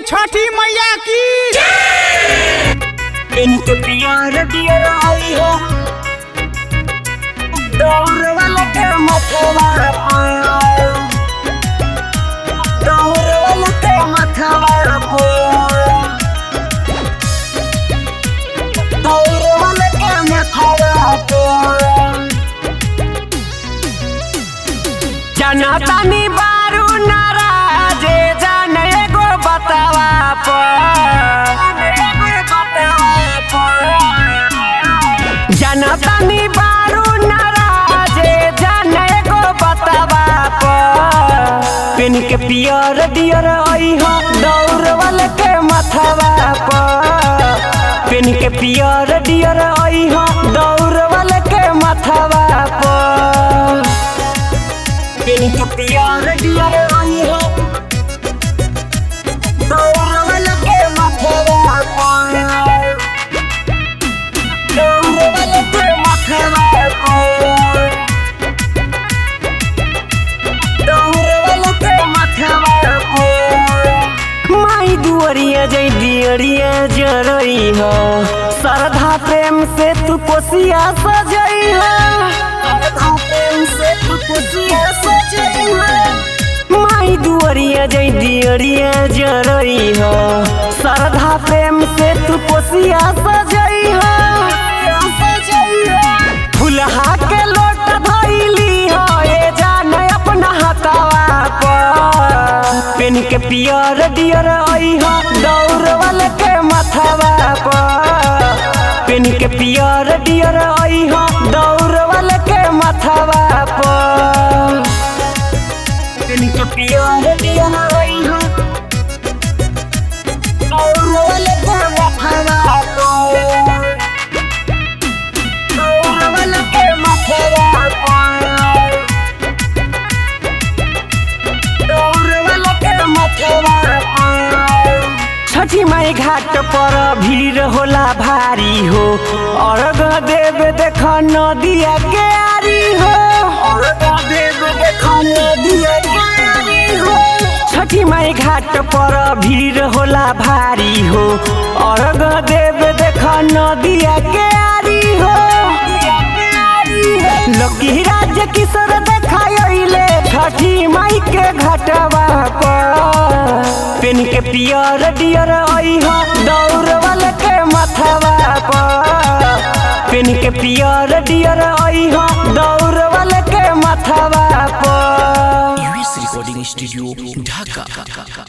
छठी मैया की इनके प्यार दियर आई हो दौर वाले के मथवा दौर वाले के मथवा दौर वाले के मथवा जनतानी बारू नाराजे जाने गो बतावा जनतानी बारू नाराजे जाने गो बतावा पिन के पियर दियर आई हो दौर वाले के मथवा पिन के पियर दियर आई हो दौर वाले के मथवा पिन के प्यार दियर आई हो दौर वाले के मथवा दौर वाले के मथवा दौर वाले के मथवा माई दुअरिया जई दियरिया जरई हो श्रद्धा प्रेम से तू कोसिया सजई हो माई दुअरिया जई दियरिया जरई हो श्रद्धा प्रेम से तू कोसिया सजई हो फुलहा के लोट धइली हो ए जाने अपना हथवा पिन के पियर दियर आई हो दौर वाले के मथवा पिन के पियर दियर आई हो दौर वाले के मथवा पिन के प्यार दियर आई हो दौर वाले के मथवा दौर वाले के मथवा दौर वाले के मथवा छठी माई घाट पर भीड़ होला भारी हो अर्घ देव देख नदिया के आरी हो छठी माई घाट पर भीड़ होला भारी हो अर्घ देव देख नदिया के आरी हो लोकी राज किशोर देखाइले छठी माई के घाटवा पर पिन के पियर दियर आई हो दौर वाले के मथवा पिन के पियर दियर आई हो दौर वाले के मथवा यूएस रिकॉर्डिंग स्टूडियो ढाका।